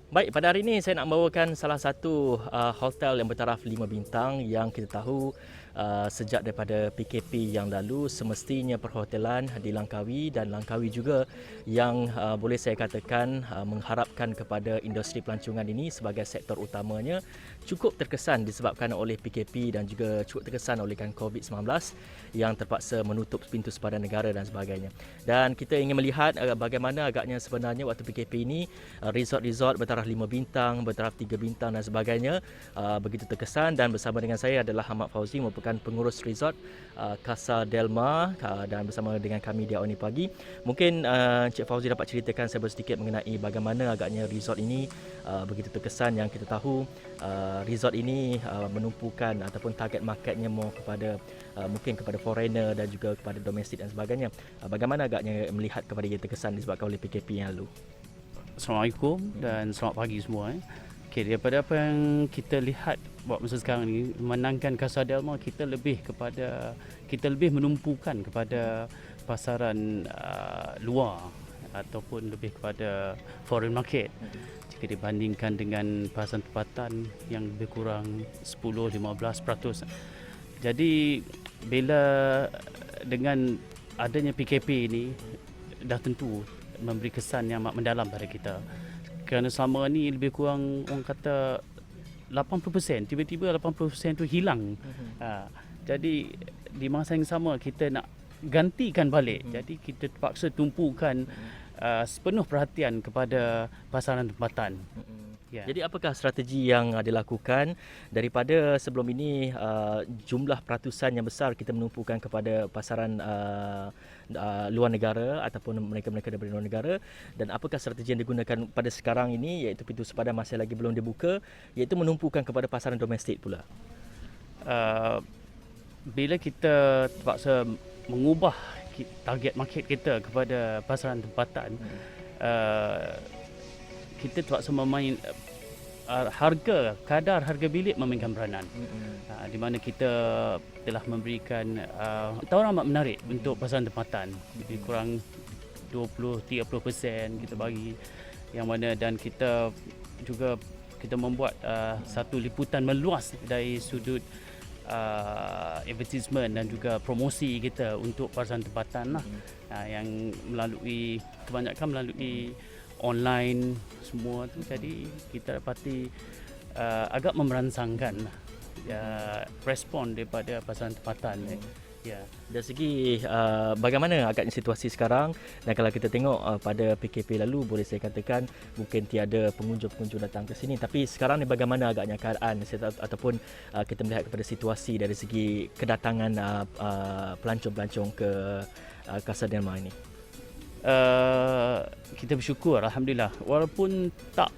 Baik, pada hari ini saya nak membawakan salah satu hotel yang bertaraf 5 bintang yang kita tahu sejak daripada PKP yang lalu semestinya perhotelan di Langkawi dan Langkawi juga yang boleh saya katakan mengharapkan kepada industri pelancongan ini sebagai sektor utamanya cukup terkesan disebabkan oleh PKP dan juga cukup terkesan olehkan COVID-19 yang terpaksa menutup pintu sepadan negara dan sebagainya. Dan kita ingin melihat bagaimana agaknya sebenarnya waktu PKP ini resort-resort bertaraf 5 bintang, bertaraf 3 bintang dan sebagainya begitu terkesan. Dan bersama dengan saya adalah Ahmad Fauzi, merupakan pengurus resort Casa Delma, dan bersama dengan kami di awal ini pagi. Mungkin Encik Fauzi dapat ceritakan saya sedikit mengenai bagaimana agaknya resort ini begitu terkesan, yang kita tahu resort ini menumpukan ataupun target marketnya more kepada mungkin kepada foreigner dan juga kepada domestik dan sebagainya. Bagaimana agaknya melihat kepada ia terkesan disebabkan oleh PKP yang lalu? Assalamualaikum dan selamat pagi semua. Okay, daripada apa yang kita lihat buat masa sekarang ni, menangkan Casa Delma, kita lebih menumpukan kepada pasaran luar ataupun lebih kepada foreign market jika dibandingkan dengan pasaran tempatan yang lebih kurang 10-15%. Jadi bila dengan adanya PKP ini dah tentu memberi kesan yang amat mendalam pada kita, kerana selama ni lebih kurang orang kata 80%, tiba-tiba 80% tu hilang. Jadi di masa yang sama kita nak gantikan balik, jadi kita terpaksa tumpukan sepenuh perhatian kepada pasaran tempatan. Yeah. Jadi apakah strategi yang dilakukan daripada sebelum ini jumlah peratusan yang besar kita menumpukan kepada pasaran luar negara ataupun mereka-mereka daripada luar negara, dan apakah strategi yang digunakan pada sekarang ini iaitu pintu sepadan masih lagi belum dibuka iaitu menumpukan kepada pasaran domestik pula? Bila kita terpaksa mengubah target market kita kepada pasaran tempatan, kita terpaksa memain kadar harga bilik memainkan peranan. Di mana kita telah memberikan tawaran amat menarik untuk pasaran tempatan, lebih kurang 20-30% kita bagi, yang mana dan kita juga membuat satu liputan meluas dari sudut advertisement dan juga promosi kita untuk pasaran tempatan lah, yang kebanyakan melalui online semua tu. Jadi kita dapati agak memerangsangkan respon daripada pasaran tempatan. Ya. Dari segi bagaimana agaknya situasi sekarang, dan kalau kita tengok pada PKP lalu boleh saya katakan mungkin tiada pengunjung-pengunjung datang ke sini, tapi sekarang ni bagaimana agaknya keadaan ataupun kita melihat kepada situasi dari segi kedatangan pelancong-pelancong ke Casa Delma ini? Kita bersyukur, alhamdulillah, walaupun tak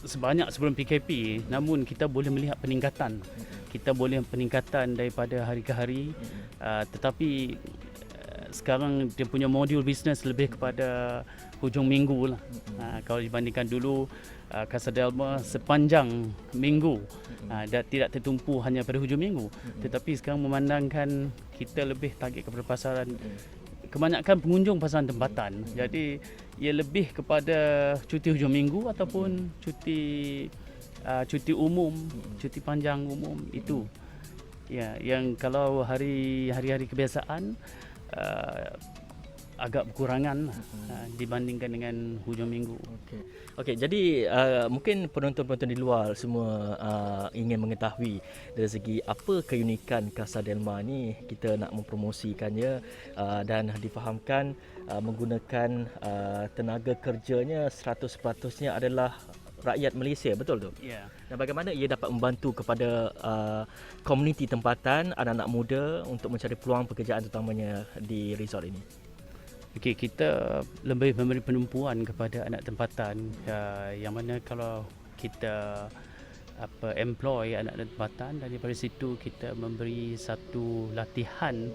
sebanyak sebelum PKP, namun kita boleh melihat peningkatan. Kita boleh peningkatan daripada hari ke hari, tetapi sekarang dia punya modul bisnes lebih kepada hujung minggu lah. Kalau dibandingkan dulu Casa Delma sepanjang minggu, dan tidak tertumpu hanya pada hujung minggu, tetapi sekarang memandangkan kita lebih target kepada pasaran, kebanyakan pengunjung pasaran tempatan. Jadi ia lebih kepada cuti hujung minggu ataupun cuti umum, cuti panjang umum itu. Ya, yang kalau hari-hari kebiasaan agak berkurangan dibandingkan dengan hujung minggu. Okey, jadi mungkin penonton-penonton di luar semua ingin mengetahui dari segi apa keunikan Casa Delma ni, kita nak mempromosikannya dan difahamkan menggunakan tenaga kerjanya 100%-nya adalah rakyat Malaysia, betul tu? Ya. Dan bagaimana ia dapat membantu kepada komuniti tempatan, anak-anak muda untuk mencari peluang pekerjaan terutamanya di resort ini? Okey, kita lebih memberi penumpuan kepada anak tempatan, yang mana kalau kita employ anak tempatan, dan daripada situ kita memberi satu latihan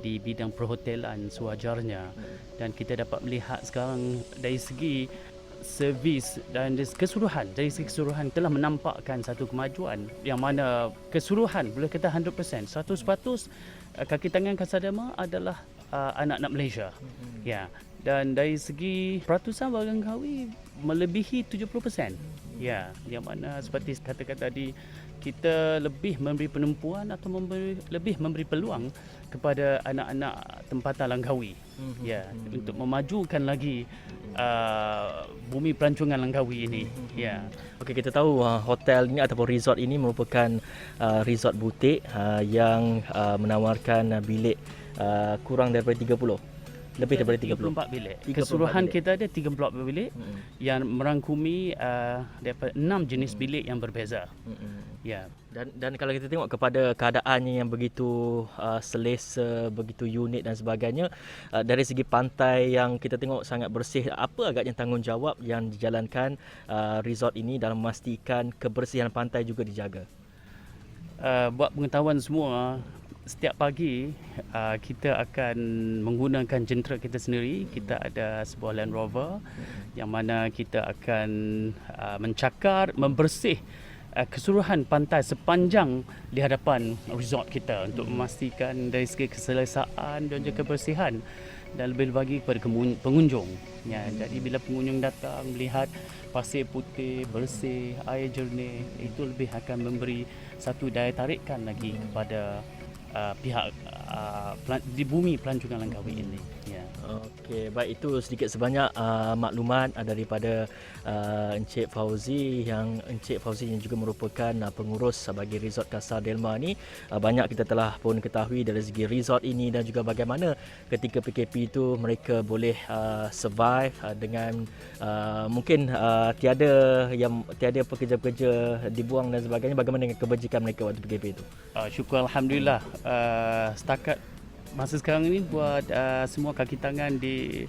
di bidang perhotelan sewajarnya, dan kita dapat melihat sekarang dari segi servis dan dari segi keseluruhan telah menampakkan satu kemajuan, yang mana keseluruhan boleh kata 100%, 100% kaki tangan Casa Delma adalah anak-anak Malaysia. Ya, dan dari segi peratusan warga Langkawi melebihi 70%. Ya, yang mana seperti katakan tadi, kita lebih memberi penumpuan atau lebih memberi peluang kepada anak-anak tempatan Langkawi. Ya, untuk memajukan lagi bumi pelancongan Langkawi ini. Ya. Okey, kita tahu hotel ini ataupun resort ini merupakan resort butik yang menawarkan bilik kurang daripada 30. Lebih daripada 30. 34 bilik. 34 Keseluruhan bilik. kita ada 34 bilik yang merangkumi daripada 6 jenis bilik yang berbeza. Ya. Dan kalau kita tengok kepada keadaannya yang begitu selesa, begitu unik dan sebagainya, dari segi pantai yang kita tengok sangat bersih, apa agaknya tanggungjawab yang dijalankan resort ini dalam memastikan kebersihan pantai juga dijaga? Buat pengetahuan semua, setiap pagi kita akan menggunakan jentera kita sendiri. Kita ada sebuah Land Rover yang mana kita akan mencakar, membersih keseluruhan pantai sepanjang di hadapan resort kita untuk memastikan dari segi keselesaan dan juga kebersihan, dan lebih lagi kepada pengunjung. Ya, jadi bila pengunjung datang melihat pasir putih, bersih, air jernih, itu lebih akan memberi satu daya tarikan lagi kepada pihak di bumi pelancongan Langkawi ini. Ya. Okey, baik, itu sedikit sebanyak maklumat daripada Encik Fauzi yang juga merupakan pengurus bagi Resort Casa Delma ni. Banyak kita telah pun ketahui dari segi resort ini dan juga bagaimana ketika PKP itu mereka boleh survive dengan mungkin tiada pekerja-pekerja dibuang dan sebagainya. Bagaimana dengan kebajikan mereka waktu PKP itu? Syukur Alhamdulillah, setakat masa sekarang ini buat semua kaki tangan di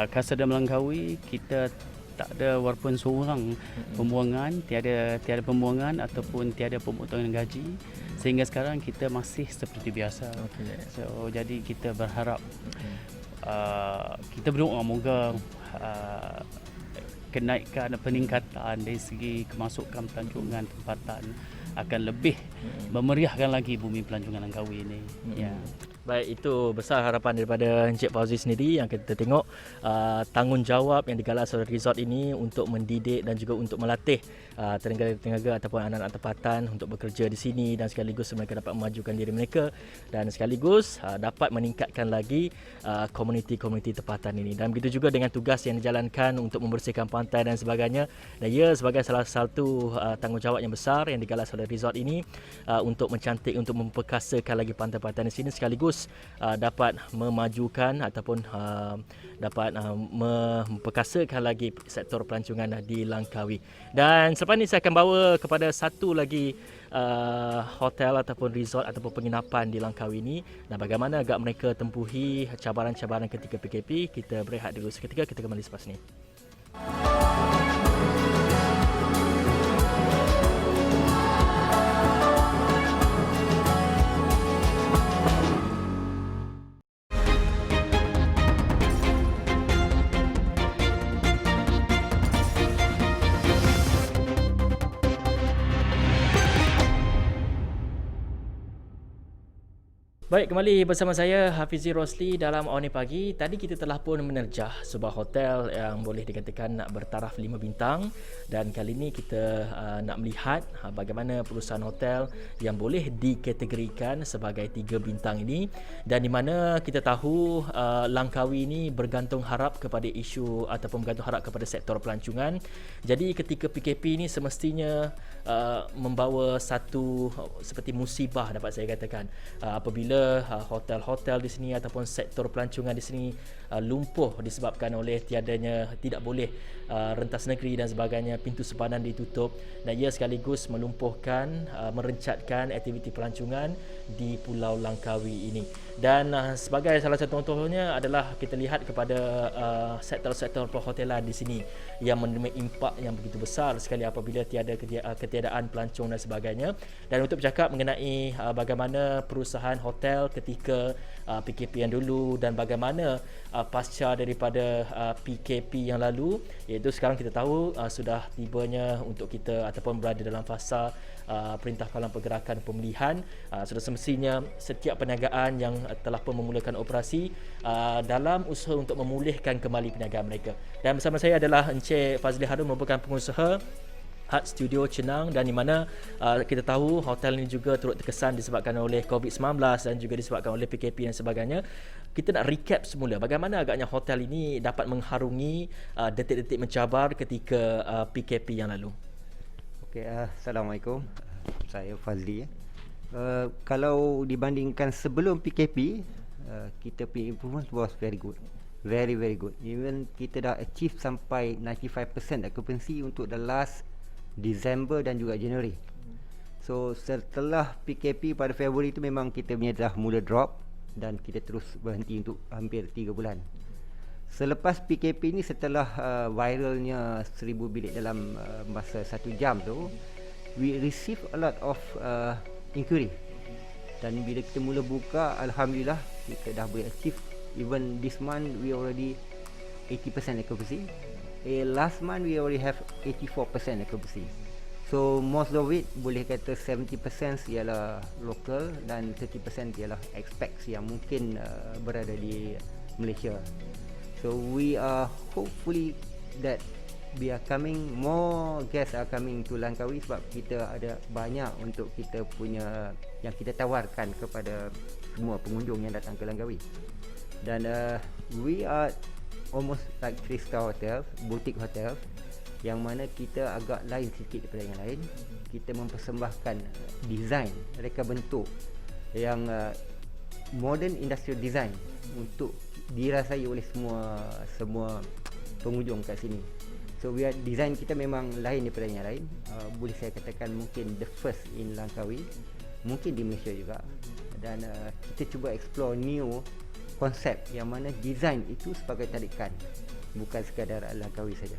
Casa Delma Langkawi, kita tak ada walaupun seorang pembuangan, tiada pembuangan ataupun tiada pemotongan gaji, sehingga sekarang kita masih seperti biasa. So jadi kita berharap kita berdoa moga kenaikan peningkatan dari segi kemasukan pelancongan tempatan akan lebih memeriahkan lagi bumi pelancongan Langkawi ini. Ya. Baik, itu besar harapan daripada Encik Fauzi sendiri yang kita tengok tanggungjawab yang digalas oleh resort ini untuk mendidik dan juga untuk melatih tenaga-tenaga ataupun anak-anak tempatan untuk bekerja di sini, dan sekaligus mereka dapat memajukan diri mereka dan sekaligus dapat meningkatkan lagi komuniti-komuniti tempatan ini. Dan begitu juga dengan tugas yang dijalankan untuk membersihkan pantai dan sebagainya. Dan ia sebagai salah satu tanggungjawab yang besar yang digalas oleh resort ini untuk mencantik, untuk memperkasakan lagi pantai-pantai di sini, sekaligus dapat memajukan ataupun dapat memperkasakan lagi sektor pelancongan di Langkawi. Dan selepas ini saya akan bawa kepada satu lagi hotel ataupun resort ataupun penginapan di Langkawi ini, dan bagaimana agak mereka tempuhi cabaran-cabaran ketika PKP. Kita berehat dulu seketika, kita kembali selepas ini. Baik, kembali bersama saya Hafizi Rosli dalam Awani Pagi. Tadi kita telah pun menerjah sebuah hotel yang boleh dikatakan nak bertaraf 5 bintang, dan kali ini kita nak melihat bagaimana perusahaan hotel yang boleh dikategorikan sebagai 3 bintang ini, dan di mana kita tahu Langkawi ini bergantung harap kepada isu ataupun bergantung harap kepada sektor pelancongan. Jadi ketika PKP ini semestinya membawa satu seperti musibah, dapat saya katakan, apabila hotel-hotel di sini ataupun sektor pelancongan di sini lumpuh disebabkan oleh tidak boleh rentas negeri dan sebagainya, pintu sepadan ditutup, dan ia sekaligus melumpuhkan merencatkan aktiviti pelancongan di Pulau Langkawi ini. Dan sebagai salah satu contohnya adalah kita lihat kepada sektor-sektor perhotelan di sini yang menerima impak yang begitu besar sekali apabila ketiadaan pelancong dan sebagainya. Dan untuk bercakap mengenai bagaimana perusahaan hotel ketika PKP yang dulu dan bagaimana pasca daripada PKP yang lalu, iaitu sekarang kita tahu sudah tibanya untuk kita ataupun berada dalam fasa Perintah Kawalan Pergerakan Pemulihan. Sudah semestinya setiap perniagaan yang telah pun memulakan operasi dalam usaha untuk memulihkan kembali perniagaan mereka. Dan bersama saya adalah Encik Fazli Harun, merupakan pengusaha Art Studio Cenang, dan di mana kita tahu hotel ini juga turut terkesan disebabkan oleh COVID-19 dan juga disebabkan oleh PKP dan sebagainya. Kita nak recap semula bagaimana agaknya hotel ini dapat mengharungi detik-detik mencabar ketika PKP yang lalu. Okey, Assalamualaikum. Saya Fazli. Kalau dibandingkan sebelum PKP, kita punya improvement was very good. Very good. Even kita dah achieve sampai 95% occupancy untuk the last December dan juga January. So setelah PKP pada Februari itu memang kita punya dah mula drop dan kita terus berhenti untuk hampir 3 bulan. Selepas PKP ni, setelah viralnya 1000 bilik dalam masa 1 jam tu, we receive a lot of inquiry. Dan bila kita mula buka, Alhamdulillah kita dah boleh achieve. Even this month we already 80% occupancy. Last month we already have 84% occupancy. So most of it boleh kata 70% ialah local dan 30% ialah expats yang mungkin berada di Malaysia. So we are hopefully that we are coming, more guests are coming to Langkawi sebab kita ada banyak untuk kita punya yang kita tawarkan kepada semua pengunjung yang datang ke Langkawi. Dan we are almost like 3-star hotel, boutique hotel, yang mana kita agak lain sikit daripada yang lain. Kita mempersembahkan design, reka bentuk yang modern industrial design untuk dirasai oleh semua pengunjung kat sini. So design kita memang lain daripada yang lain. Boleh saya katakan mungkin the first in Langkawi, mungkin di Malaysia juga. Dan kita cuba explore new konsep yang mana design itu sebagai tarikan, bukan sekadar Langkawi saja.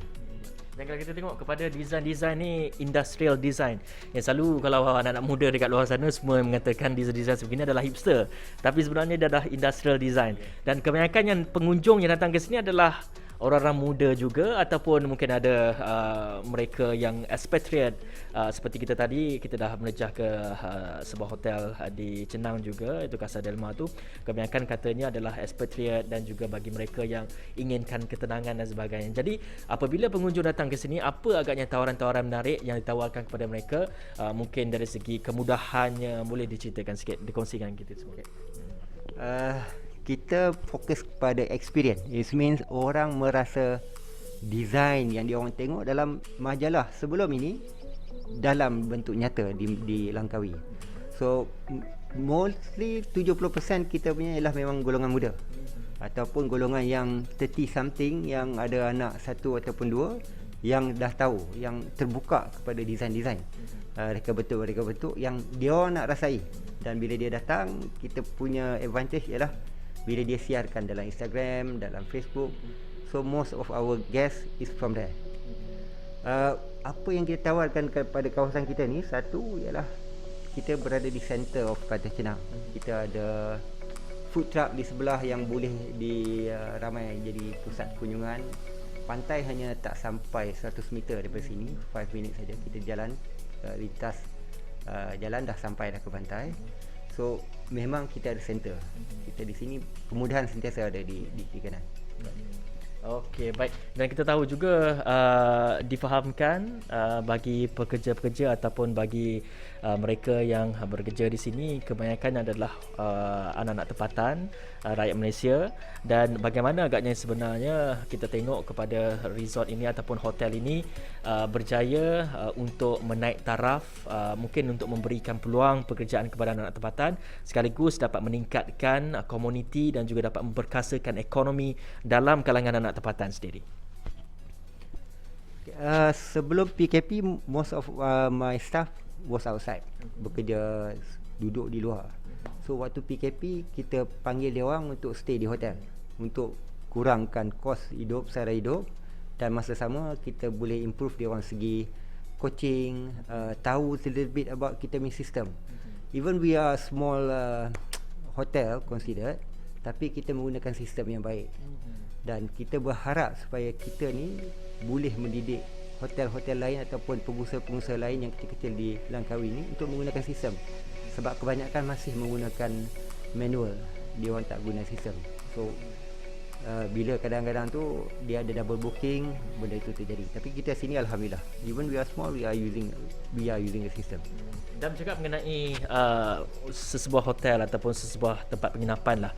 Dan kalau kita tengok kepada design-design ni, industrial design, yang selalu kalau anak-anak muda dekat luar sana semua mengatakan design-design sebegini adalah hipster, tapi sebenarnya dia adalah industrial design. Dan kebanyakan yang pengunjung yang datang ke sini adalah orang-orang muda juga, ataupun mungkin ada mereka yang expatriate. Seperti kita tadi, kita dah menejah ke sebuah hotel di Cenang juga, itu Casa Delma tu. Kebanyakan katanya adalah expatriate dan juga bagi mereka yang inginkan ketenangan dan sebagainya. Jadi apabila pengunjung datang ke sini, apa agaknya tawaran-tawaran menarik yang ditawarkan kepada mereka? Mungkin dari segi kemudahannya, boleh diceritakan sikit, dikongsikan kita semua. Kita fokus kepada experience. It means orang merasa design yang dia orang tengok dalam majalah sebelum ini dalam bentuk nyata di Langkawi. So mostly 70% kita punya ialah memang golongan muda ataupun golongan yang 30 something yang ada anak satu ataupun dua, yang dah tahu, yang terbuka kepada design-design reka bentuk yang dia orang nak rasai. Dan bila dia datang, kita punya advantage ialah bila dia siarkan dalam Instagram, dalam Facebook. So most of our guests is from there. Apa yang kita tawarkan kepada kawasan kita ni, satu ialah kita berada di center of Kota Cenang. Kita ada food truck di sebelah yang boleh ramai jadi pusat kunjungan. Pantai hanya tak sampai 100 meter daripada sini, 5 minit saja kita jalan, lintas jalan dah sampai dah ke pantai. So memang kita ada center. Kita di sini kemudahan sentiasa ada di kiri kanan. Okey, baik. Dan kita tahu juga difahamkan bagi pekerja-pekerja ataupun bagi mereka yang bekerja di sini, kebanyakan adalah anak-anak tempatan, rakyat Malaysia. Dan bagaimana agaknya sebenarnya kita tengok kepada resort ini ataupun hotel ini berjaya untuk menaik taraf, mungkin untuk memberikan peluang pekerjaan kepada anak-anak tempatan, sekaligus dapat meningkatkan komuniti dan juga dapat memperkasakan ekonomi dalam kalangan anak tempatan sendiri. Sebelum PKP, most of my staff was outside, bekerja, duduk di luar. So waktu PKP, kita panggil dia orang untuk stay di hotel untuk kurangkan kos hidup, sara hidup, dan masa sama kita boleh improve dia orang segi coaching, tahu sedikit about kita punya sistem. Even we are small hotel considered, tapi kita menggunakan sistem yang baik. Dan kita berharap supaya kita ni boleh mendidik hotel-hotel lain ataupun pengusaha-pengusaha lain yang kecil-kecil di Langkawi ni untuk menggunakan sistem. Sebab kebanyakan masih menggunakan manual. dia orang tak guna sistem. So bila kadang-kadang tu dia ada double booking, benda itu terjadi. Tapi kita sini alhamdulillah, even we are small, we are using the system. Dan bercakap mengenai sesebuah hotel ataupun sesebuah tempat penginapan lah,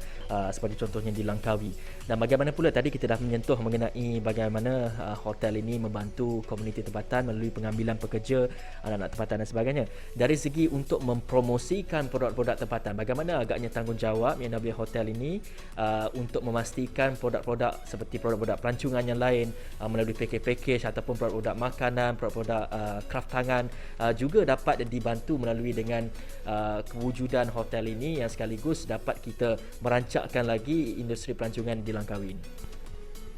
seperti contohnya di Langkawi. Dan bagaimana pula tadi kita dah menyentuh mengenai bagaimana hotel ini membantu komuniti tempatan melalui pengambilan pekerja, anak-anak tempatan dan sebagainya. Dari segi untuk mempromosikan produk-produk tempatan, bagaimana agaknya tanggungjawab yang diambil hotel ini untuk memastikan produk-produk seperti produk-produk pelancongan yang lain melalui package ataupun produk-produk makanan, produk-produk kraft tangan juga dapat dibantu melalui dengan kewujudan hotel ini yang sekaligus dapat kita merancakkan lagi industri pelancongan di Langkawi ini.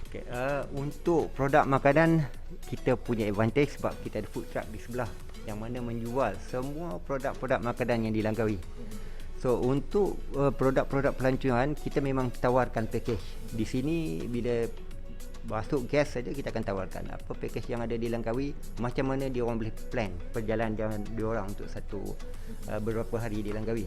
Okay, untuk produk makanan kita punya advantage sebab kita ada food truck di sebelah yang mana menjual semua produk-produk makanan yang di Langkawi. So untuk produk-produk pelancongan kita memang tawarkan package. Di sini bila masuk guest saja kita akan tawarkan apa package yang ada di Langkawi, macam mana dia orang boleh plan perjalanan dia orang untuk beberapa hari di Langkawi.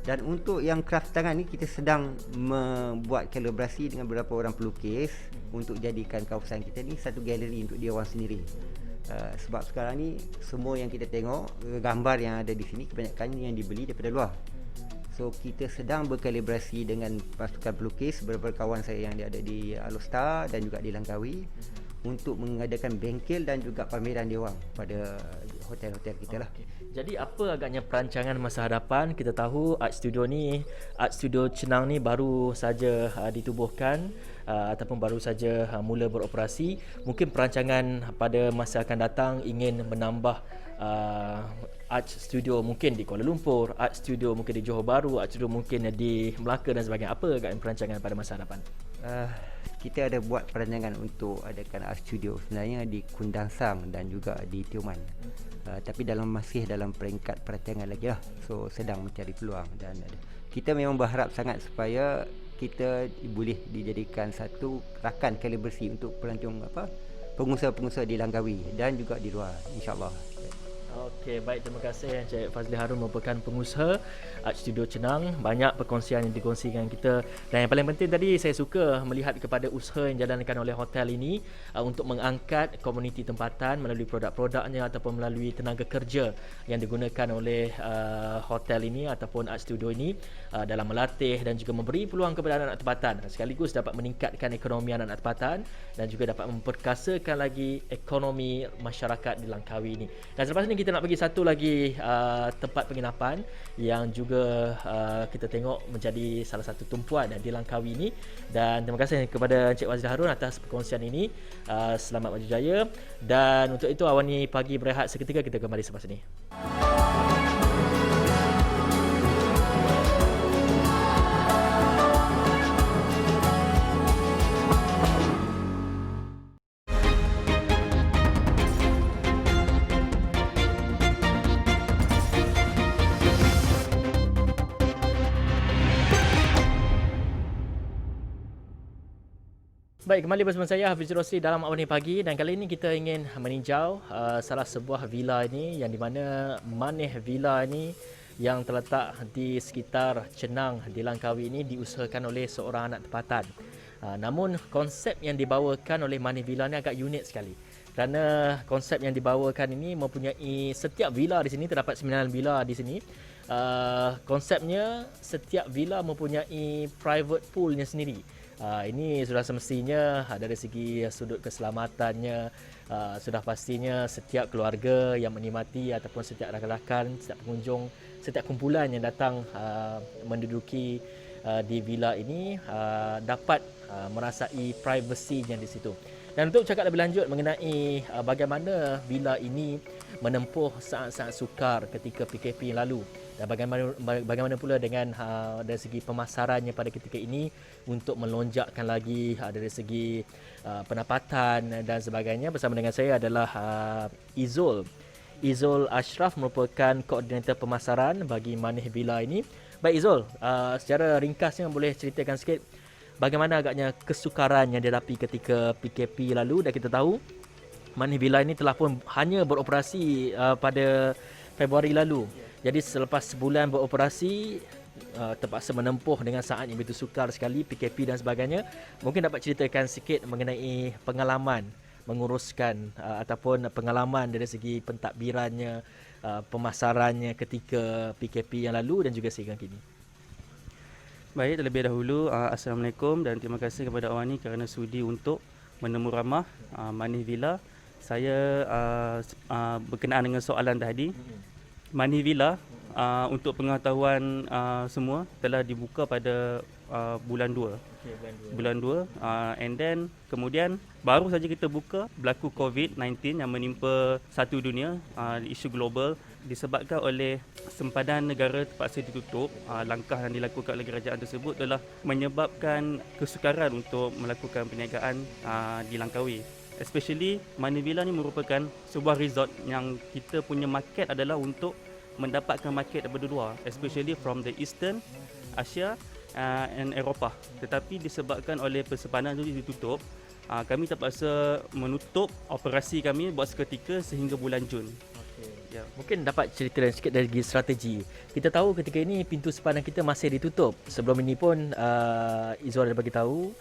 Dan untuk yang kraft tangan ni kita sedang membuat kolaborasi dengan beberapa orang pelukis untuk jadikan kawasan kita ni satu galeri untuk dia orang sendiri. Sebab sekarang ni semua yang kita tengok gambar yang ada di sini kebanyakannya yang dibeli daripada luar. So kita sedang berkolaborasi dengan pasukan pelukis, beberapa kawan saya yang ada di Alostar dan juga di Langkawi untuk mengadakan bengkel dan juga pameran dia orang pada hotel-hotel kita lah. Jadi apa agaknya perancangan masa hadapan? Kita tahu Art Studio ni, Art Studio Cenang ni baru saja ditubuhkan ataupun baru saja mula beroperasi. Mungkin perancangan pada masa akan datang ingin menambah Art Studio mungkin di Kuala Lumpur, Art Studio mungkin di Johor Bahru, Art Studio mungkin di Melaka dan sebagainya. Apa agaknya perancangan pada masa hadapan? Kita ada buat perancangan untuk adakan Art Studio sebenarnya di Kundangsang dan juga di Tioman. Tapi masih dalam peringkat perancangan lagi lah. So sedang mencari peluang dan kita memang berharap sangat supaya kita boleh dijadikan satu rakan kolaborasi untuk pelancong pengusaha-pengusaha di Langkawi dan juga di luar, insya-Allah. Okey, baik, terima kasih Encik Fazli Harun merupakan pengusaha Art Studio Cenang. Banyak perkongsian yang dikongsikan kita. Dan yang paling penting tadi saya suka melihat kepada usaha yang dijalankan oleh hotel ini untuk mengangkat komuniti tempatan melalui produk-produknya ataupun melalui tenaga kerja yang digunakan oleh hotel ini ataupun Art Studio ini dalam melatih dan juga memberi peluang kepada anak-anak tempatan. Sekaligus dapat meningkatkan ekonomi anak-anak tempatan dan juga dapat memperkasakan lagi ekonomi masyarakat di Langkawi ini. Dan selepas ini kita nak pergi satu lagi tempat penginapan yang juga kita tengok menjadi salah satu tumpuan di Langkawi ini. Dan terima kasih kepada Encik Fazli Harun atas perkongsian ini. Selamat maju jaya. Dan untuk itu Awani Pagi berehat seketika, kita kembali selepas ini. Baik, kembali bersama saya Hafiz Rosli dalam Awani Pagi, dan kali ini kita ingin meninjau salah sebuah villa ini yang di mana Manih Villa ini yang terletak di sekitar Cenang di Langkawi ini diusahakan oleh seorang anak tempatan. Namun konsep yang dibawakan oleh Manih Villa ini agak unik sekali. Kerana konsep yang dibawakan ini mempunyai setiap villa di sini, terdapat 9 villa di sini. Konsepnya setiap villa mempunyai private poolnya sendiri. Ini sudah semestinya dari segi sudut keselamatannya, sudah pastinya setiap keluarga yang menikmati ataupun setiap rakan-rakan, setiap pengunjung, setiap kumpulan yang datang menduduki di villa ini dapat merasai privasinya di situ. Dan untuk cakap lebih lanjut mengenai bagaimana villa ini menempuh saat-saat sukar ketika PKP yang lalu, dan bagaimana pula dengan dari segi pemasarannya pada ketika ini untuk melonjakkan lagi dari segi pendapatan dan sebagainya. Bersama dengan saya adalah Izul Ashraf, merupakan koordinator pemasaran bagi Manih Villa ini. Baik Izul, secara ringkasnya boleh ceritakan sikit bagaimana agaknya kesukaran yang dihadapi ketika PKP lalu. Dan kita tahu Manih Villa ini telah pun hanya beroperasi pada Februari lalu. Jadi selepas sebulan beroperasi, terpaksa menempuh dengan saat yang begitu sukar sekali, PKP dan sebagainya. Mungkin dapat ceritakan sikit mengenai pengalaman menguruskan ataupun pengalaman dari segi pentadbirannya, pemasarannya ketika PKP yang lalu dan juga sehingga kini. Baik, terlebih dahulu Assalamualaikum dan terima kasih kepada Awani kerana sudi untuk menemu ramah Manis Villa. Saya berkenaan dengan soalan tadi. Manis Villa untuk pengetahuan semua telah dibuka pada bulan 2. Bulan 2 and then kemudian baru saja kita buka berlaku COVID-19 yang menimpa satu dunia, isu global disebabkan oleh sempadan negara terpaksa ditutup. Langkah yang dilakukan oleh kerajaan tersebut telah menyebabkan kesukaran untuk melakukan perniagaan di Langkawi. Especially Manis Villa ni merupakan sebuah resort yang kita punya market adalah untuk mendapatkan market daripada luar, especially from the Eastern Asia and Eropah. Tetapi disebabkan oleh persempadan itu ditutup, kami terpaksa menutup operasi kami buat seketika sehingga bulan Jun. Ya. Mungkin dapat cerita sikit dari segi strategi. Kita tahu ketika ini pintu sempadan kita masih ditutup. Sebelum ini pun Izzuan dah bagi tahu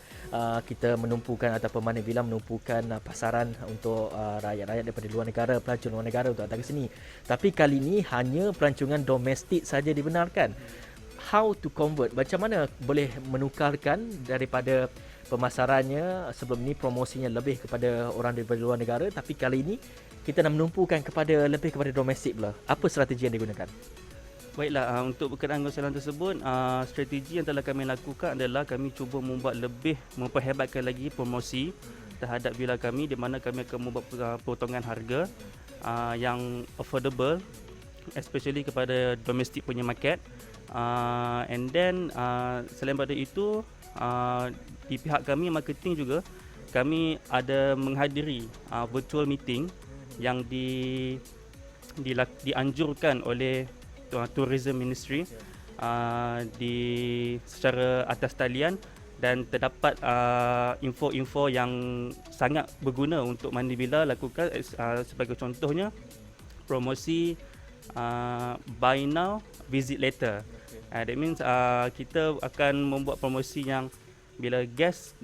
kita menumpukan ataupun Manis Villa menumpukan pasaran untuk rakyat-rakyat daripada luar negara, pelancong luar negara untuk datang ke sini. Tapi kali ini hanya pelancongan domestik saja dibenarkan. How to convert? Macam mana boleh menukarkan daripada pemasarannya sebelum ini promosinya lebih kepada orang daripada luar negara, tapi kali ini kita nak menumpukan kepada lebih kepada domestik pula. Apa strategi yang digunakan? Baiklah, untuk berkenaan dengan soalan tersebut, strategi yang telah kami lakukan adalah kami cuba membuat lebih, memperhebatkan lagi promosi terhadap villa kami, di mana kami akan membuat potongan harga yang affordable, especially kepada domestic punya market. And then selain daripada itu, di pihak kami marketing juga kami ada menghadiri virtual meeting yang dianjurkan oleh Tourism Ministry di secara atas talian, dan terdapat info-info yang sangat berguna untuk Manis Villa lakukan. Sebagai contohnya promosi buy now visit later. That means kita akan membuat promosi yang bila guest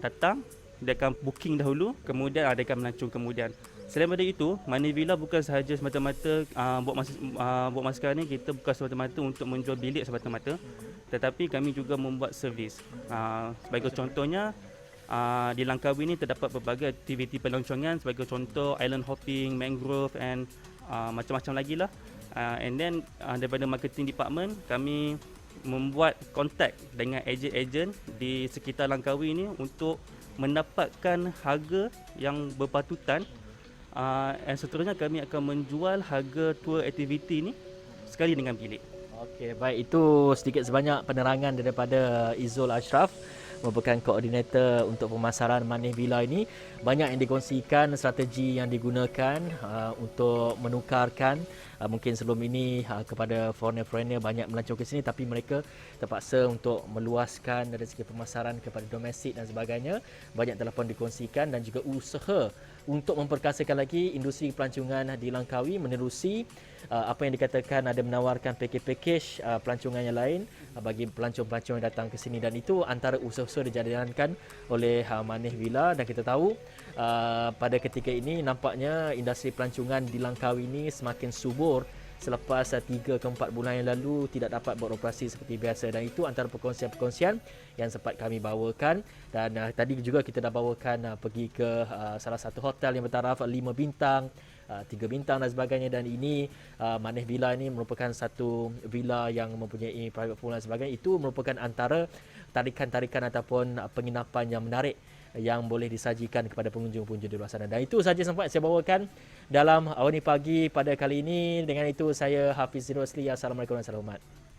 datang, dia akan booking dahulu, kemudian dia akan melancong kemudian. Selain daripada itu, Manis Villa bukan sahaja semata-mata buat masa sekarang ni, kita bukan semata-mata untuk menjual bilik semata-mata, tetapi kami juga membuat servis. Sebagai contohnya, di Langkawi ni terdapat berbagai aktiviti pelancongan, sebagai contoh island hopping, mangrove and macam-macam lagi lah. And then daripada marketing department, kami membuat kontak dengan ejen-ejen di sekitar Langkawi ni untuk mendapatkan harga yang berpatutan. Dan seterusnya kami akan menjual harga tour aktiviti ni sekali dengan bilik. Okey, baik, itu sedikit sebanyak penerangan daripada Izzul Ashraf, merupakan koordinator untuk pemasaran Manis Villa ini. Banyak yang dikongsikan, strategi yang digunakan untuk menukarkan. Mungkin sebelum ini kepada foreigner-foreigner banyak melancong ke sini, tapi mereka terpaksa untuk meluaskan dari segi pemasaran kepada domestik dan sebagainya. Banyak telah pun dikongsikan, dan juga usaha untuk memperkasakan lagi industri pelancongan di Langkawi menerusi apa yang dikatakan ada menawarkan pakej-pakej pelancongan yang lain bagi pelancong-pelancong yang datang ke sini, dan itu antara usaha-usaha dijalankan oleh Manis Villa. Dan kita tahu pada ketika ini nampaknya industri pelancongan di Langkawi ini semakin subur selepas 3 ke 4 bulan yang lalu tidak dapat beroperasi seperti biasa, dan itu antara perkongsian-perkongsian yang sempat kami bawakan. Dan tadi juga kita dah bawakan pergi ke salah satu hotel yang bertaraf 5 bintang, 3 bintang dan sebagainya, dan ini Manis Villa ini merupakan satu villa yang mempunyai private pool dan sebagainya. Itu merupakan antara tarikan-tarikan ataupun penginapan yang menarik yang boleh disajikan kepada pengunjung-pengunjung di luar sana. Dan itu sahaja sempat saya bawakan dalam Awani Pagi pada kali ini. Dengan itu saya Hafiz Rosli. Assalamualaikum warahmatullahi wabarakatuh.